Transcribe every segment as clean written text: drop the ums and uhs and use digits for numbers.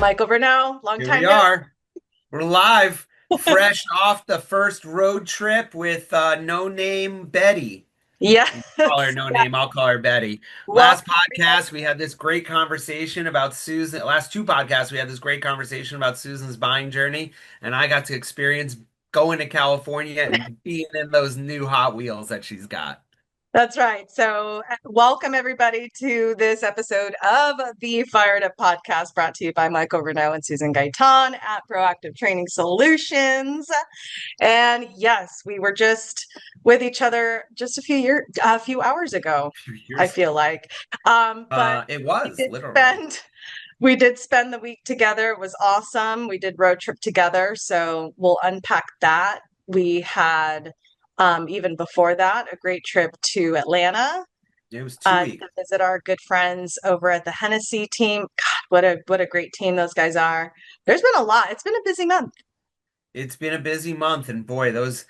Michael Renaud, long Here we time no. are. We're live, fresh off the first road trip with No Name Betty. Yes. You call her No Yeah. Name, I'll call her Betty. Last Welcome, everybody. podcast, we had this great conversation about Susan. Last two podcasts, we had this great conversation about Susan's buying journey, and I got to experience going to California and being in those new Hot Wheels that she's got. That's right. So, welcome everybody to this episode of the Fired Up podcast brought to you by Michael Renaud and Susan Gaitan at Proactive Training Solutions. And yes, we were just with each other just a few hours ago, A few I years feel ago. like. But It we was did literally. spend we did spend the week together. It was awesome. We did road trip together, so we'll unpack that. We had even before that a great trip to Atlanta It was 2 weeks. to visit our good friends over at the Hennessy team. God, what a great team those guys are. There's been a lot. It's been a busy month. It's been a busy month, and boy, those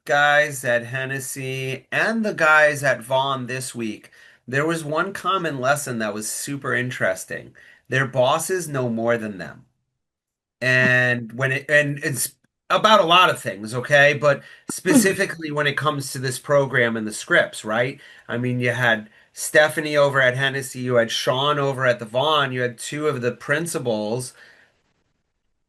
guys at Hennessy and the guys at Vaughn this week, there was one common lesson that was super interesting. Their bosses know more than them. And it's about a lot of things, okay? But specifically when it comes to this program and the scripts, right? I mean, you had Stephanie over at Hennessy, you had Sean over at the Vaughn, you had two of the principals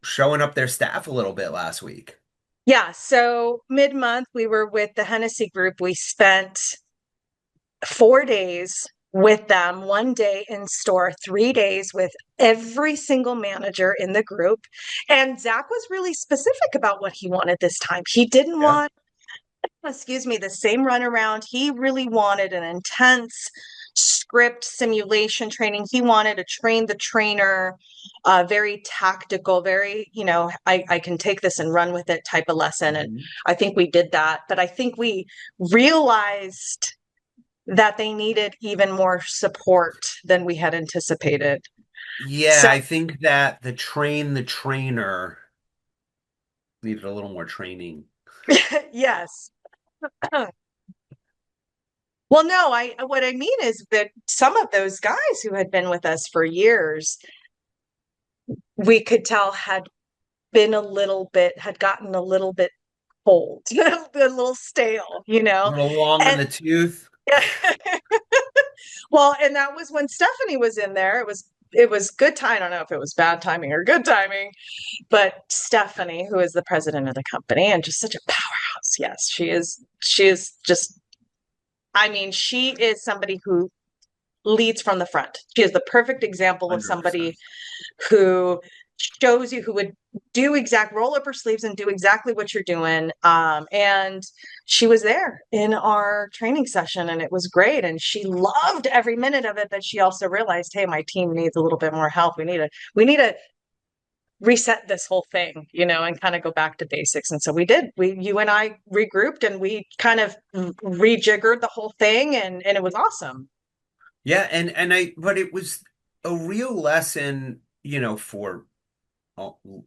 showing up their staff a little bit last week. Yeah, so mid-month we were with the Hennessy group. We spent 4 days with them, 1 day in store, 3 days with every single manager in the group. And Zach was really specific about what he wanted this time. He didn't Yeah. want, excuse me, the same runaround. He really wanted an intense script simulation training. He wanted to train the trainer, very tactical, very, I can take this and run with it type of lesson. And Mhm. I think we did that. But I think we realized that they needed even more support than we had anticipated. Yeah, So, I think that the trainer needed a little more training. yes. Well, no, I what I mean is that some of those guys who had been with us for years, we could tell had gotten a little bit cold, a little stale, A little long in And the tooth. well, and that was when Stephanie was in there. It was good time. I don't know if it was bad timing or good timing, but Stephanie, who is the president of the company and just such a powerhouse, yes, she is. She is just. I mean, she is somebody who leads from the front. She is the perfect example of somebody 100%. who shows you who would roll up her sleeves and do exactly what you're doing. And she was there in our training session and it was great. And she loved every minute of it, but she also realized, hey, my team needs a little bit more help. We need to reset this whole thing, and kind of go back to basics. And so we did. You and I regrouped and we kind of rejiggered the whole thing and it was awesome. Yeah, but it was a real lesson, for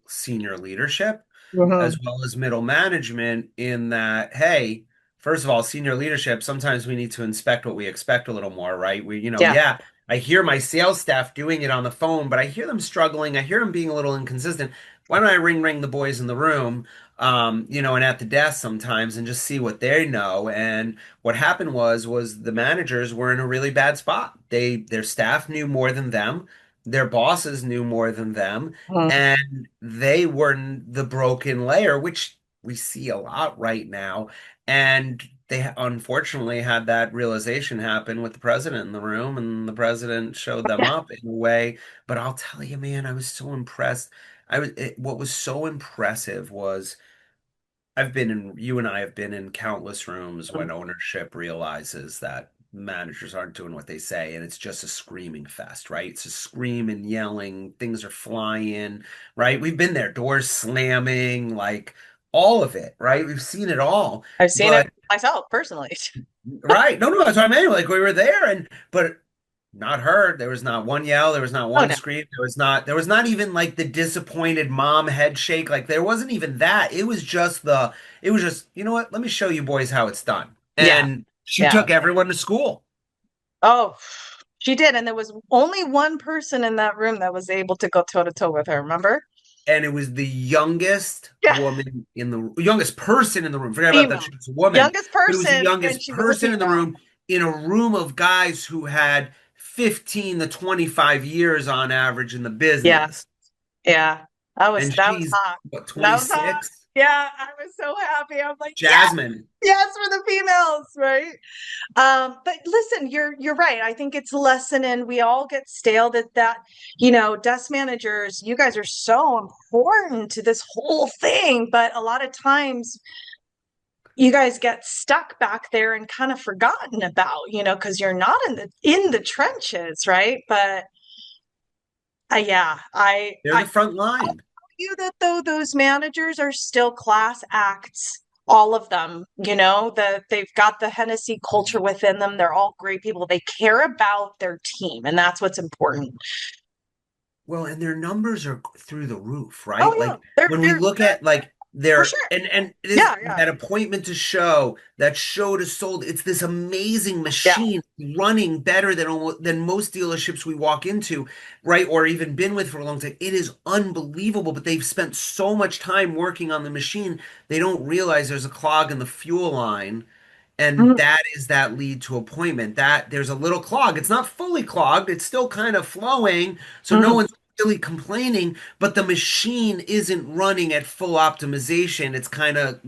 senior leadership as Mhm. well as middle management in that, hey, first of all, senior leadership, sometimes we need to inspect what we expect a little more, right? Yeah. Yeah, I hear my sales staff doing it on the phone, but I hear them struggling. I hear them being a little inconsistent. Why don't I ring the boys in the room, and at the desk sometimes and just see what they know? And what happened was the managers were in a really bad spot. Their staff knew more than them. Their bosses knew more than them, Mhm. and they were the broken layer, which we see a lot right now. And they unfortunately had that realization happen with the president in the room, and the president showed them Yeah. up in a way. But I'll tell you, man, I was so impressed. What was so impressive was you and I have been in countless rooms when ownership realizes that managers aren't doing what they say, and it's just a screaming fest, right? It's a scream and yelling, things are flying, right? We've been there, doors slamming, like all of it, right? We've seen it all. I've seen it But myself personally. right, no, that's what I mean. Like we were there, and but not heard. There was not one yell. There was not Oh one no. scream. There was not even like the disappointed mom head shake. Like there wasn't even that. It was just, you know what? Let me show you boys how it's done. Yeah. And she Yeah. took everyone to school. Oh. She did. And there was only one person in that room that was able to go toe to toe with her. Remember? And it was the youngest Yeah. woman in the youngest person in the room. Forget about that Female. she was a woman, Youngest but it was the person. And youngest she was a person in the female. room in a room of guys who had 15 to 25 years on average in the Yeah. business. Yeah. And That was she's hot. what, That was hot. 26? Yeah. I was so happy. I'm like, yes, Jasmine. yes, for the females, right? But listen, you're right. I think it's a lesson, and we all get stale that desk managers, you guys are so important to this whole thing, but a lot of times you guys get stuck back there and kind of forgotten about, because you're not in the trenches, right? But yeah, They're I the front line. you that though those managers are still class acts, all of them, that they've got the Hennessy culture within them. They're all great people. They care about their team, and that's what's important. Well, and their numbers are through the roof, Oh right? yeah, Like they're when we they're look at like for their sure. and it is Yeah, yeah, that appointment to show, that show to sold, it's this amazing yeah. machine running better than most dealerships we walk into, right? Or even been with for a long time. It is unbelievable, but they've spent so much time working on the machine, they don't realize there's a clog in the fuel line. And Mhm, that is that lead to appointment. That there's a little clog. It's not fully clogged. It's still kind of flowing. So no mhm. one's really complaining, but the machine isn't running at full optimization. It's kind of,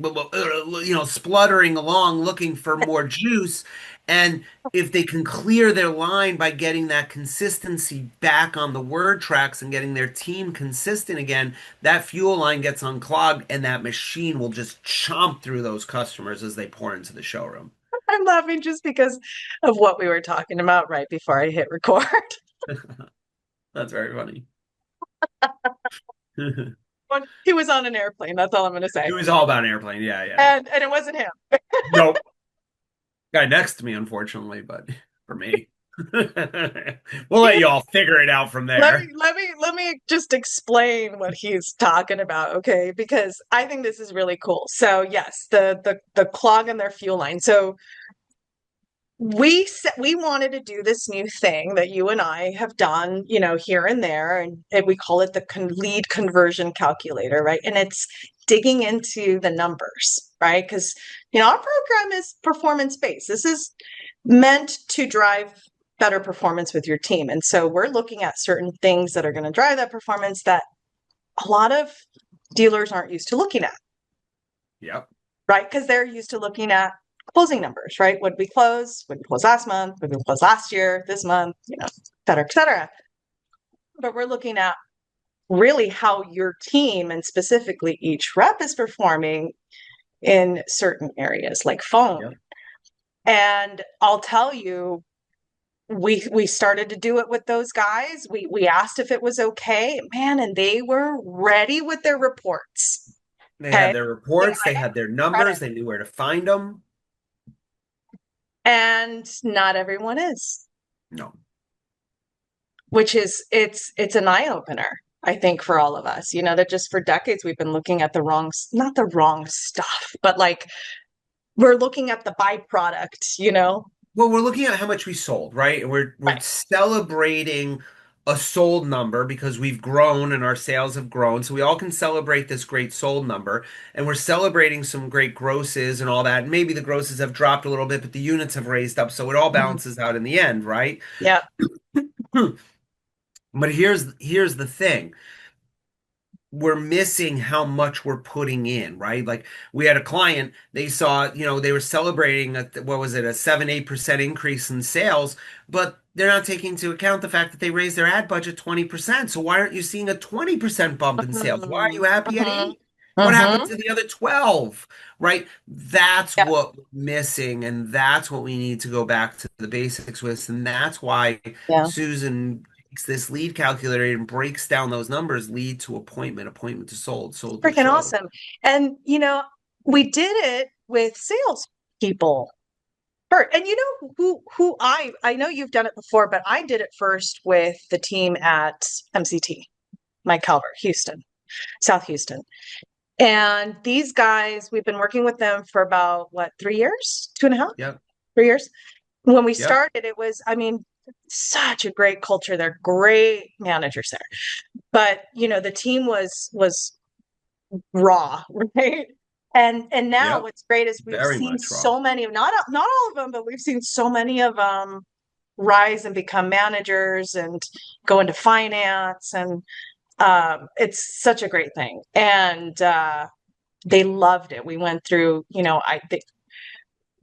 spluttering along looking for more juice. And if they can clear their line by getting that consistency back on the word tracks and getting their team consistent again, that fuel line gets unclogged and that machine will just chomp through those customers as they pour into the showroom. I'm laughing just because of what we were talking about right before I hit record. That's very funny. It But he was on an airplane. That's all I'm going to say. was all about an airplane. Yeah, yeah. And it wasn't him. Nope. Guy next to me, unfortunately, but for me. We'll let you all figure it out from Let me there. let me let me just explain what he's talking about, okay? Because I think this is really cool. So yes, the clog in their fuel line. So we wanted to do this new thing that you and I have done, here and there, and we call it the lead conversion calculator, right? And it's digging into the numbers, right? Because our program is performance based. This is meant to drive better performance with your team. And so we're looking at certain things that are going to drive that performance that a lot of dealers aren't used to looking at, Yep. right? Because they're used to looking at closing numbers, right? Would we close? Would we close last month? Would we close last year, this month, et cetera, et cetera. But we're looking at really how your team and specifically each rep is performing in certain areas like phone. Yep. And I'll tell you, we started to do it with those guys. We asked if it was okay, man, and they were ready with their reports. They had Okay. their You know, reports, I they got had their credit. numbers, they knew where to find them. And not everyone is, No. which is it's an eye opener, I think, for all of us. That just for decades we've been looking at not the wrong stuff, but like we're looking at the byproduct. Well, we're looking at how much we sold, right? And we're Right. celebrating a sold number because we've grown and our sales have grown. So we all can celebrate this great sold number. And we're celebrating some great grosses and all that. And maybe the grosses have dropped a little bit, but the units have raised up. So it all Mhm. balances out in the end, right? Yeah. But here's the thing. We're missing how much we're putting in, right? Like we had a client, they saw, they were celebrating what was it, a 7-8% increase in sales, but they're not taking into account the fact that they raised their ad budget 20%. So why aren't you seeing a 20% bump in sales? Why are Mhm. you happy at Mhm. 8? What happened Mhm. to the other 12? Right? That's Yeah. what we're missing, and that's what we need to go back to the basics with. And that's why Yeah. Susan takes this lead calculator and breaks down those numbers, lead to appointment, appointment to sold, sold to Freaking show. awesome. And we did it with sales people. And who I know you've done it before, but I did it first with the team at MCT, Mike Calvert, Houston, South Houston. And these guys, we've been working with them for about what, 3 years, two and a half, Yep, 3 years. When we yep. started, it was, I mean, such a great culture. They're great managers there. But, the team was raw, right? And now Yep, what's great is we've very seen much raw. so many of not all of them, but we've seen so many of them rise and become managers and go into finance, and it's such a great thing. And they loved it. We went through,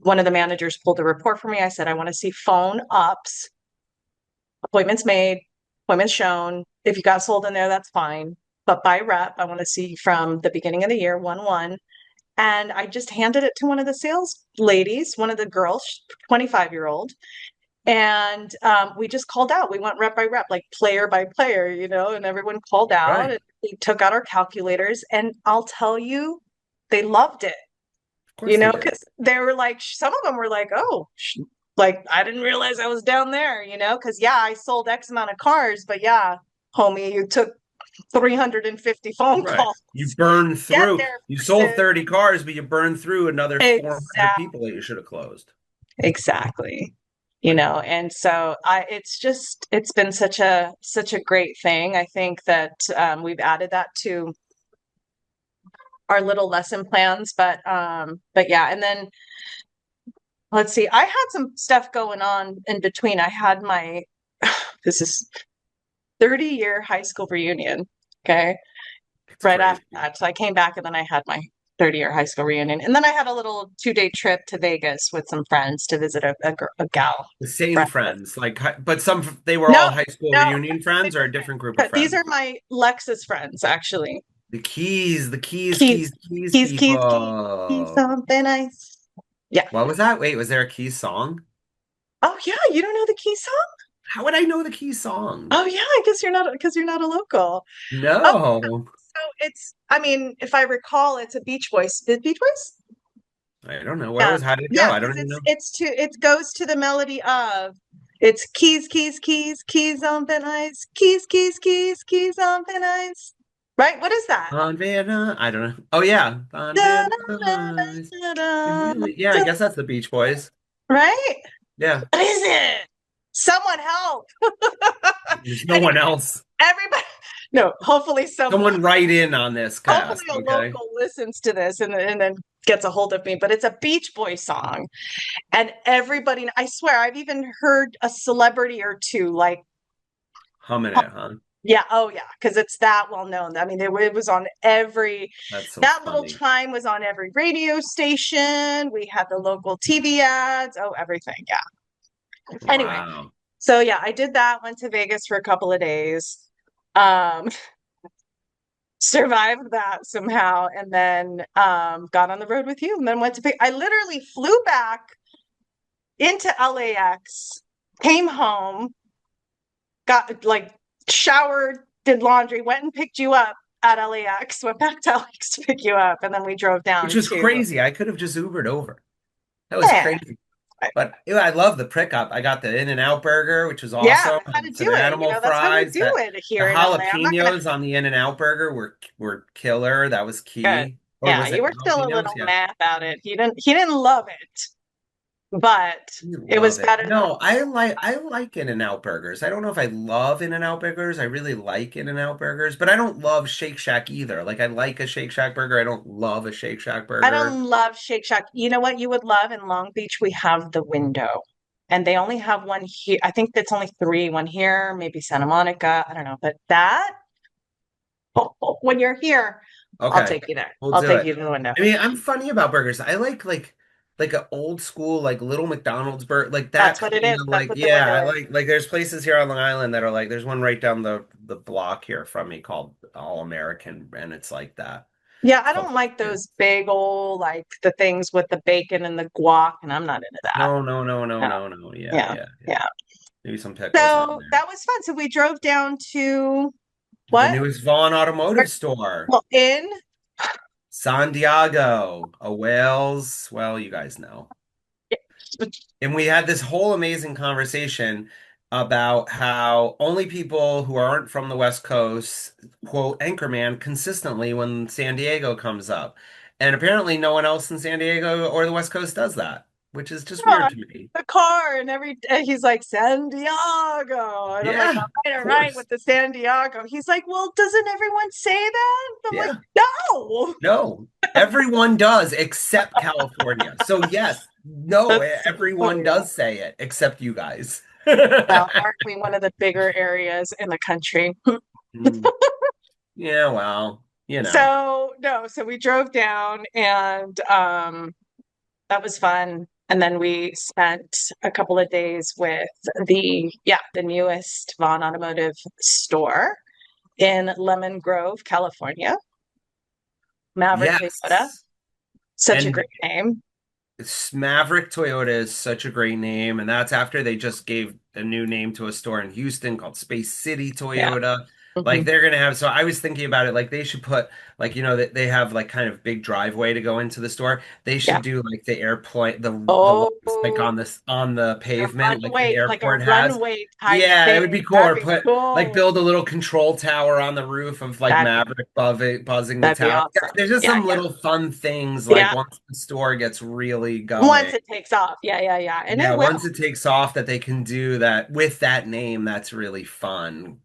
one of the managers pulled a report for me. I said, I want to see phone ups, appointments made, appointments shown. If you got sold in there, that's fine. But by rep, I want to see from the beginning of the year, 1-1. And I just handed it to one of the sales ladies, one of the girls, 25-year-old. And we just called out. We went rep by rep, like player by player, and everyone called out, Right. and we took out our calculators. And I'll tell you, they loved it, Of course they did. because they were like, some of them were like, oh, like, I didn't realize I was down there, because yeah, I sold X amount of cars, but yeah, homie, you took 350 phone Right. calls You burned to get through, there you sold versus 30 cars, but you burned through another 400 exact people that you should have closed. exactly. Right. And so it's been such a great thing. I think that we've added that to our little lesson plans, but yeah, and then let's see, I had some stuff going on in between. I had my this is 30-year high school reunion. Okay. It's Right after crazy. that. So I came back and then I had my 30-year high school reunion. And then I had a little 2-day trip to Vegas with some friends to visit a gal The same friend. friends, like, but some they were all No, high school no, reunion friends or a different group of but these are friends. my Lexus friends, actually. The keys, Keys, keys, keys keys, people. something nice. Yeah. What was that? Wait, was there a Keys song? Oh yeah, you don't know the Keys song? How would I know the Keys song? Oh yeah, I guess you're not because you're not a local. Oh, No, so I mean, if I recall, it's a Beach Boys. The Beach Boys? I don't know. Yeah, How did it go? yeah, I don't because even know. it goes to the melody of it's keys, keys, keys, keys on thin ice, keys, keys, keys, keys on thin ice. Right? What is that? Von Van I don't know. Oh yeah, Von Da, Van da, da, Nuys. da, da, Yeah, I da. guess that's the Beach Boys. Right? Yeah, What is it? Someone help. there's no one Anyway, else. everybody. No, Someone write in on this hopefully cast, a okay? local listens to this and then gets a hold of me. But it's a Beach Boy song. And everybody, I swear, I've even heard a celebrity or two like, Humming it, huh? yeah, oh yeah, because it's that well known. I mean, it was on That's so that little funny. time was on every radio station. We had the local TV ads. Oh, everything. Yeah. Anyway, Wow. so yeah, I did that. Went to Vegas for a couple of days. Um, Survived that somehow, and then got on the road with you, and then went to. I literally flew back into LAX, came home, got like showered, did laundry, went and picked you up at LAX, went back to LAX to pick you up, and then we drove Which down was to. crazy. I could have just Ubered over. That was Yeah, crazy. But yeah, I love the prick up. I got the In-N-Out burger, which was yeah, awesome, that's how to and do some it. animal That's how we fries. do That it the here in LA. I'm not gonna. jalapenos on the In-N-Out burger were killer. That was Good. key. Or Yeah, was you it were still a jalapenos? little Yeah. mad about it. He didn't love it, but You it was love it. better than. No, I like In-N-Out burgers. I don't know if I love In-N-Out burgers. I really like In-N-Out burgers, but I don't love Shake Shack either. Like I like a Shake Shack burger. I don't love a Shake Shack I burger. don't love Shake Shack. You know what you would love in Long Beach? We have the window. And they only have one here. I think that's only three, one here, maybe Santa Monica. I don't know. But when you're here, I'll Okay, take you there. we'll I'll do take it. you to the window. I mean, I'm funny about burgers. I like an old school like little McDonald's burger, like that That's what it kind is. of That's like what the yeah. window I is. like there's places here on Long Island that are like there's one right down the block here from me called All American, and it's like that. Yeah, It's I called don't like yeah. those big old, like the things with the bacon and the guac, and I'm not into that. No, no, no, no, No. no, no. Yeah, Yeah. yeah, yeah. Yeah. Maybe some pickles on So there. that was fun. So we drove down to The what? newest Vaughn Automotive store, Well, in San Diego, a Wales. Well, you guys know. And we had this whole amazing conversation about how only people who aren't from the West Coast quote Anchorman consistently when San Diego comes up. And apparently no one else in San Diego or the West Coast does that, which is just on weird to me. the car, and every day he's like, San Diego. And I'm like, Yeah, of all right, course. with the San Diego. He's like, well, doesn't everyone say that? I'm like, Yeah. no. No, everyone does except California. So yes, no, That's so everyone funny. does say it except you guys. Well, aren't we one of the bigger areas in the country? Hmm. Yeah, well, you know. So no, so we drove down, and that was fun. And then we spent a couple of days with the newest Vaughn Automotive store in Lemon Grove, California. Maverick Toyota. Yes. Such a And great name. Maverick Toyota is such a great name, and that's after they just gave a new name to a store in Houston called Space City Yeah. Toyota. Like Hmm. they're gonna have, so I was thinking about it, like they should put like that they have like kind of big driveway to go into the store. They Yeah. should do like the airplane, the ones like Oh, on this on the pavement, like the like a airport has. runway type Yeah, it thing. would be cool. That'd Or be put like cool. build a little control tower on the roof of like That'd be Maverick buzzing the that'd be tower. awesome. There's just Yeah, some little fun things like yeah. once the store gets really Once going. it takes off. Yeah, yeah, yeah. And Yeah, it will. once it takes off that they can do that with that name, that's really fun.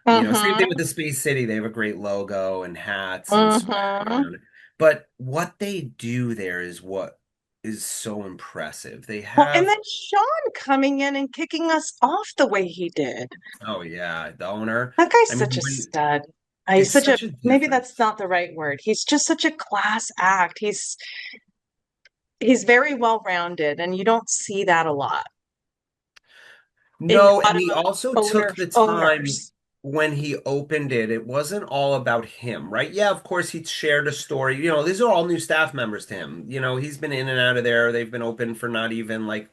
Same thing Mm-hmm. with the Space City. They have a great logo and hats and swag Mm-hmm. around it. But what they do there is what is so impressive. They Well, and have, then Sean coming in and kicking us off the way he did. oh yeah, the owner. That guy's I such mean, a stud. He's it's such a, such a maybe that's difference. not the right word. He's just such a class act. He's very well rounded, and you don't see that a lot in No, and he automotive also took the time owners. when he opened it. It wasn't all about him, right? Yeah, of course, he shared a story. These are all new staff members to him. He's been in and out of there. They've been open for not even like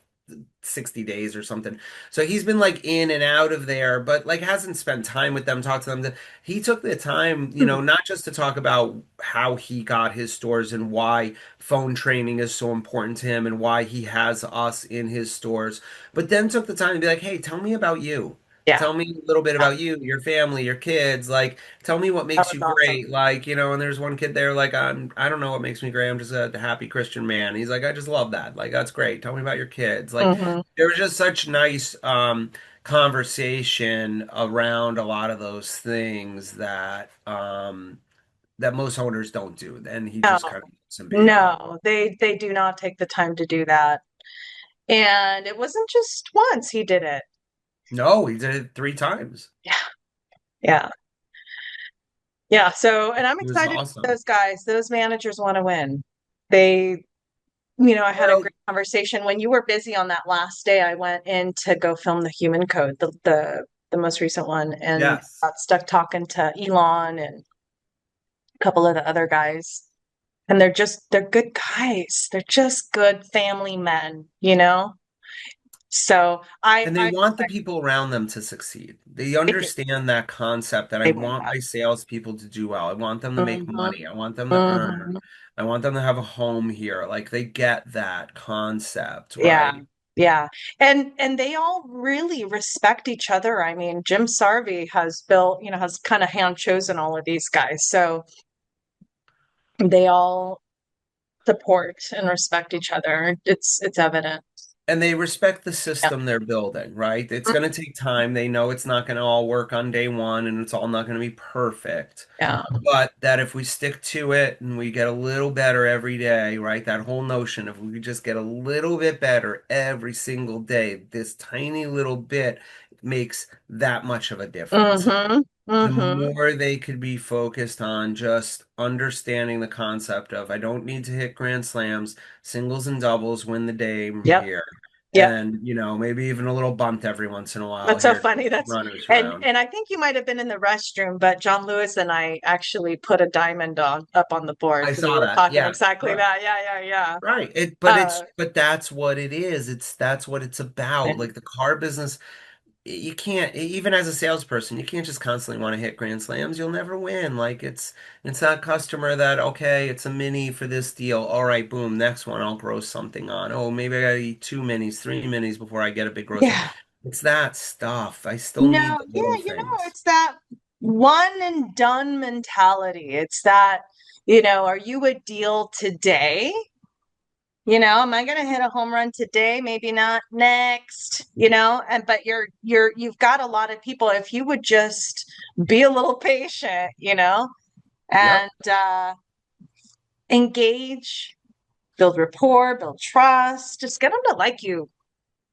60 days or something. So he's been like in and out of there, but like hasn't spent time with them, talked to them. He took the time, not just to talk about how he got his stores and why phone training is so important to him and why he has us in his stores, but then took the time to be like, hey, tell me about you. Yeah, Tell me a little bit about you, your family, your kids. Like, tell me what that makes was you awesome. great. Like, and there's one kid there, like, I don't know what makes me great. I'm just a happy Christian man. He's like, I just love that. Like, that's great. Tell me about your kids. Like, Hmm. there was just such nice conversation around a lot of those things that most owners don't do. And he No, just kind of goes and beyond. no, they do not take the time to do that. And it wasn't just once he did it. No, he did it 3 times. Yeah, yeah, yeah. So, and I'm It was excited for awesome. those guys. Those managers want to win. I had a Well, great conversation when you were busy on that last day. I went in to go film the Human Code, the most recent one, and yes. got stuck talking to Elon and a couple of the other guys. And they're good guys. They're just good family men. So And they I want the people around them to succeed. They they do. understand that concept that I They want want that. my salespeople to do well. I want them to make Hmm. money. I want them to earn. Hmm. I want them to have a home here. Like they get that concept, Yeah. right? Yeah. And they all really respect each other. I mean, Jim Sarvey has kind of hand chosen all of these guys. So they all support and respect each other. It's evident. And they respect the Yeah. system they're building, right? It's going to take time. They know it's not going to all work on day one and it's all not going to be perfect. Yeah. But that if we stick to it and we get a little better every day, right? That whole notion, if we could just get a little bit better every single day, this tiny little bit makes that much of a difference. Mm-hmm. The Mm-hmm. more they could be focused on just understanding the concept of I don't need to hit grand slams, singles and doubles win the game Yep. here. Yep. And, maybe even a little bunt every once in a while That's so here, funny. That's runners and round. and I think you might have been in the restroom, but John Lewis and I actually put a diamond on up on the board I because we saw were that. talking Yeah. exactly that. Yeah, yeah, yeah. Right. Uh, But that's what it is. That's what it's about. and Like the car business, you can't, even as a salesperson, you can't just constantly want to hit grand slams. You'll never win. Like it's that customer that, okay, it's a mini for this deal. All right, boom, next one I'll grow something on. Oh, maybe I gotta eat 2 minis, 3 minis before I get a big grocery. yeah. It's that stuff. I still No, need the little yeah, things. it's that one and done mentality. It's that, are you a deal today? Am I going to hit a home run today? Maybe not next, and but you've got a lot of people. If you would just be a little patient, Yep. and engage, build rapport, build trust, just get them to like you.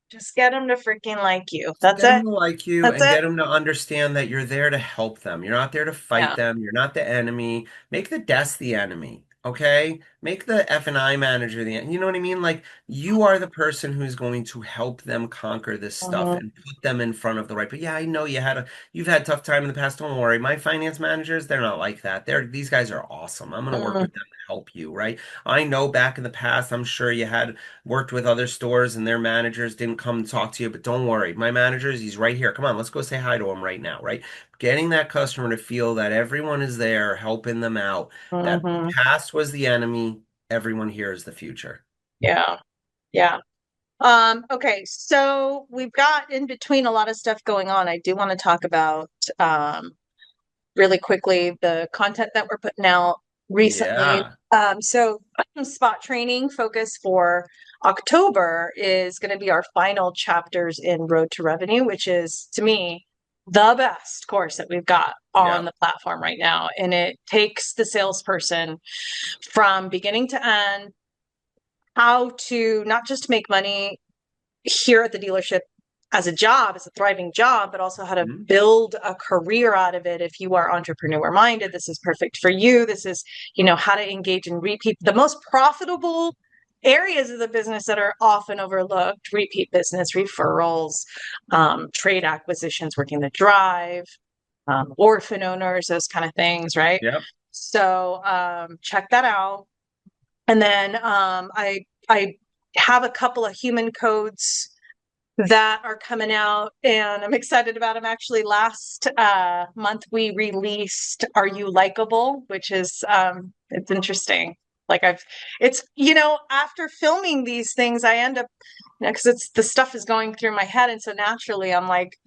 Just get them to freaking like you. That's Get them it. to like you That's and it. get them to understand that you're there to help them. You're not there to fight Yeah. them. You're not the enemy. Make the desk the enemy, okay? Make the F&I manager you know what I mean? Like you are the person who's going to help them conquer this stuff Mhm. and put them in front of the right. But yeah, I know you've had a tough time in the past. Don't worry. My finance managers, they're not like that. These guys are awesome. I'm going to work Mhm. with them to help you, right? I know back in the past, I'm sure you had worked with other stores and their managers didn't come to talk to you, but don't worry. My manager's, he's right here. Come on, let's go say hi to him right now, right? Getting that customer to feel that everyone is there helping them out, that the Mhm. past was the enemy, everyone here is the future. Yeah. Yeah. Okay, so we've got in between a lot of stuff going on. I do want to talk about really quickly the content that we're putting out recently. Yeah. So spot training focus for October is going to be our final chapters in Road to Revenue, which is to me the best course that we've got on Yep. the platform right now. And it takes the salesperson from beginning to end, how to not just make money here at the dealership as a job, as a thriving job, but also how to Mhm. build a career out of it. If you are entrepreneur minded, this is perfect for you. This is, how to engage in repeat, the most profitable areas of the business that are often overlooked: repeat business, referrals, trade acquisitions, working the drive, orphan owners, those kind of things, right? Yep. So check that out. And then I have a couple of human codes that are coming out, and I'm excited about them. Actually, last month we released "Are You Likeable," which is it's interesting. Like it's after filming these things, I end up, because it's the stuff is going through my head, and so naturally I'm like,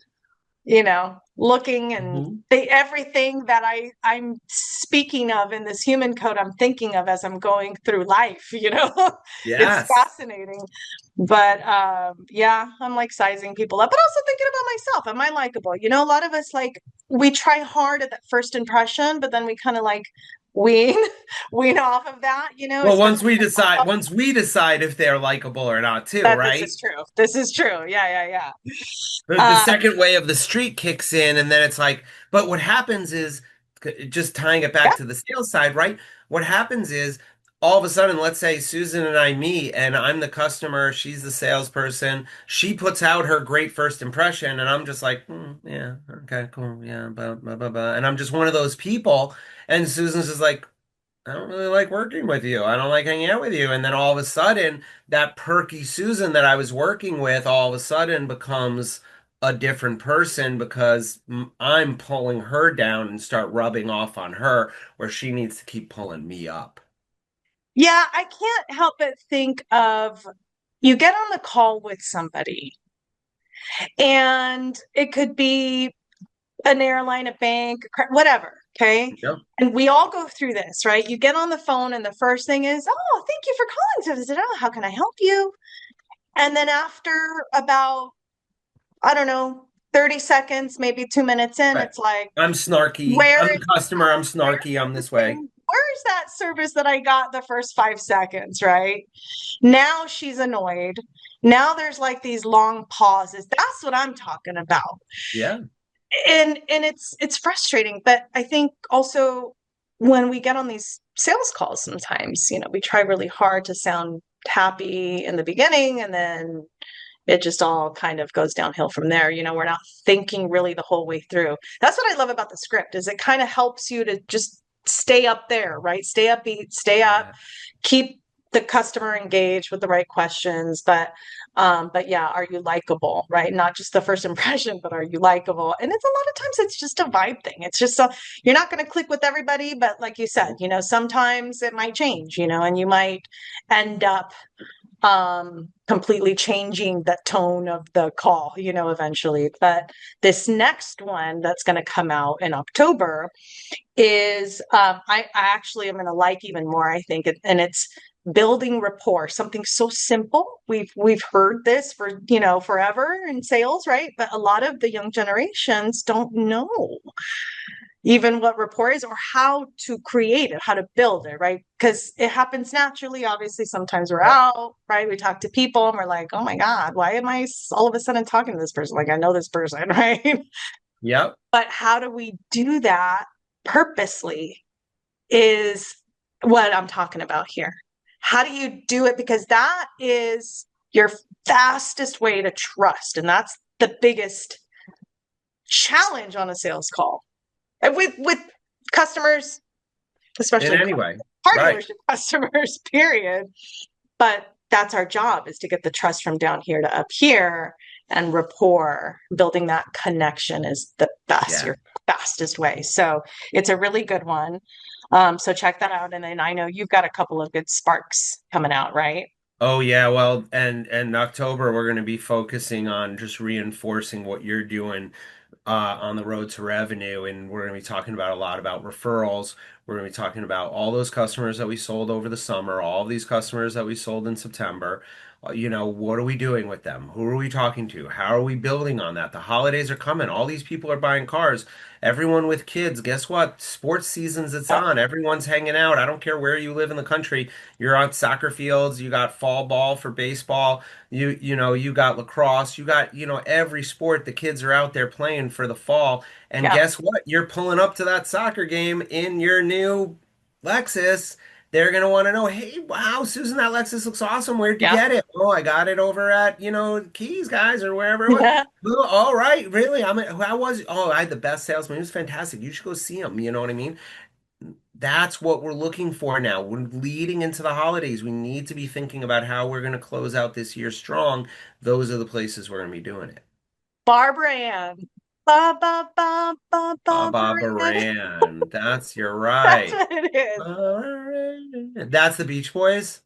looking, and Mhm. everything that I'm speaking of in this human code, I'm thinking of as I'm going through life. It's Yes. fascinating. But yeah, I'm like sizing people up, but also thinking about myself. Am I likable? A lot of us, like, we try hard at that first impression, but then we kind of like wean wean off of that, Well, especially once we decide if they're likable or not too, that this right? is true. This is true. Yeah, yeah, yeah. The Uh, second way of the street kicks in, and then it's like, but what happens is, just tying it yeah. back to the sales side, right? What happens is, all of a sudden, let's say Susan and I meet, and I'm the customer, she's the salesperson. She puts out her great first impression, and I'm just like, yeah, okay, cool, yeah, blah, blah, blah, blah. And I'm just one of those people. And Susan's just like, I don't really like working with you. I don't like hanging out with you. And then all of a sudden, that perky Susan that I was working with all of a sudden becomes a different person because I'm pulling her down and start rubbing off on her where she needs to keep pulling me up. Yeah, I can't help but think of, you get on the call with somebody, and it could be an airline, a bank, whatever. Okay. Yep. And we all go through this, right? You get on the phone, and the first thing is, "Oh, thank you for calling. So, how can I help you?" And then after about, I don't know, 30 seconds, maybe 2 minutes in, Right. it's like, I'm snarky. where I'm the customer. I'm snarky. I'm this way. where's that service that I got the first 5 seconds, right? Now she's annoyed. Now there's like these long pauses. That's what I'm talking about. Yeah. And it's frustrating, but I think also when we get on these sales calls, sometimes, we try really hard to sound happy in the beginning, and then it just all kind of goes downhill from there. We're not thinking really the whole way through. That's what I love about the script, is it kind of helps you to just stay up there, right? Stay upbeat, stay up, Yeah. keep the customer engaged with the right questions. But yeah, are you likable, right? Not just the first impression, but are you likable? And it's a lot of times it's just a vibe thing. It's just, so you're not going to click with everybody, but like you said, Nope. sometimes it might change, and you might end up completely changing the tone of the call, eventually. But this next one that's going to come out in October is, I actually am going to like even more, I think. And it's building rapport, something so simple. We've heard this for, forever in sales, right? But a lot of the young generations don't know even what rapport is or how to create it, how to build it, right? Because it happens naturally. Obviously, sometimes we're Yep. out, right? We talk to people and we're like, oh my God, why am I all of a sudden talking to this person? Like, I know this person, right? Yep. But how do we do that purposely is what I'm talking about here. How do you do it? Because that is your fastest way to trust. And that's the biggest challenge on a sales call. And with customers, In especially any way. car Right. dealership customers, period. But that's our job, is to get the trust from down here to up here, and rapport, building that connection is the best, Yeah. your fastest way. So it's a really good one. So check that out. And then I know you've got a couple of good sparks coming out, right? Oh yeah, well, and in October we're going to be focusing on just reinforcing what you're doing on the road to revenue, and we're going to be talking about a lot about referrals. We're going to be talking about all those customers that we sold over the summer, all of these customers that we sold in September. What are we doing with them? Who are we talking to? How are we building on that? The holidays are coming. All these people are buying cars. Everyone with kids, guess what? Sports seasons, it's Yep. on. Everyone's hanging out. I don't care where you live in the country. You're on soccer fields. You got fall ball for baseball. You got lacrosse. You got, every sport the kids are out there playing for the fall. And Yeah. guess what? You're pulling up to that soccer game in your new Lexus. They're gonna want to know, hey, wow, Susan, that Lexus looks awesome. Where'd you Yeah. get it? Oh, I got it over at, Keys, guys, or wherever it was. Yeah. Oh, all right, really? How was? Oh, I had the best salesman. He was fantastic. You should go see him. You know what I mean? That's what we're looking for now. We're leading into the holidays. We need to be thinking about how we're going to close out this year strong. Those are the places we're going to be doing it. Barbara Ann. Ba ba ba ba Baba Barbara Ann. Baran. You're That's right. what it is. Baran. That's the Beach Boys?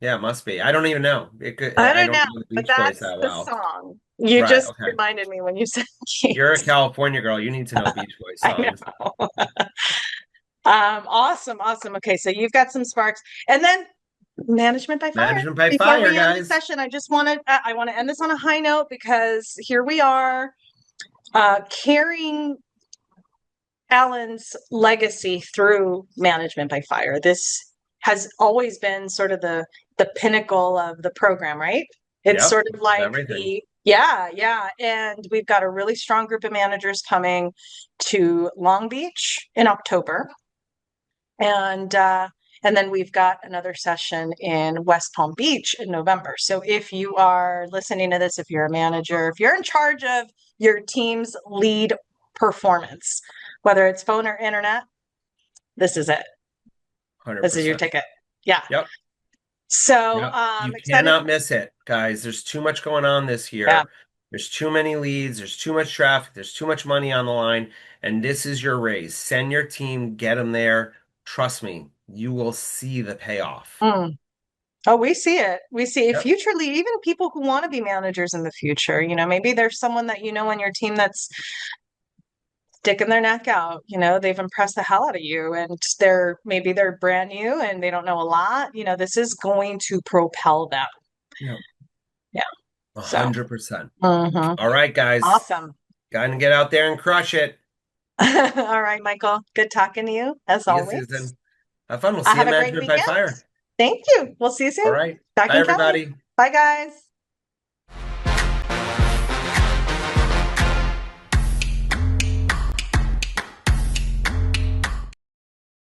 Yeah, it must be. I don't even know. I I don't don't know, know the but Beach Boys that's that the well. song. You Right, just okay. reminded me when you said You're a Keys. California girl. You need to know Beach Boys I songs. know. Awesome, awesome. Okay, so you've got some sparks, and then management by fire. Management by Before fire, we end the guys. session, I want to end this on a high note, because here we are, carrying Alan's legacy through management by fire. This has always been sort of the pinnacle of the program, right? It's Yep, sort of like everything. the yeah, yeah. And we've got a really strong group of managers coming to Long Beach in October. And then we've got another session in West Palm Beach in November. So if you are listening to this, if you're a manager, if you're in charge of your team's lead performance, whether it's phone or internet, this is it. This is your 100%. ticket. Yeah. Yep. So Yep. You excited. cannot miss it, guys. There's too much going on this Yeah. year. There's too many leads. There's too much traffic. There's too much money on the line. And this is your raise. Send your team, get them there. Trust me, you will see the payoff. Mm. Oh, we see it. We see Yep. future lead, even people who want to be managers in the future. Maybe there's someone that on your team that's sticking their neck out. They've impressed the hell out of you, and they're brand new and they don't know a lot. This is going to propel them. Yep. Yeah. So, 100%. mhm. All right, guys. Awesome. Gotta get out there and crush it. All right, Michael. Good talking to you as See you, always. Susan. Have fun. We'll see you Have at a great Management by weekend. Fire. Thank you. We'll see you All soon. right. Back Bye, in Cali. everybody. Bye, guys.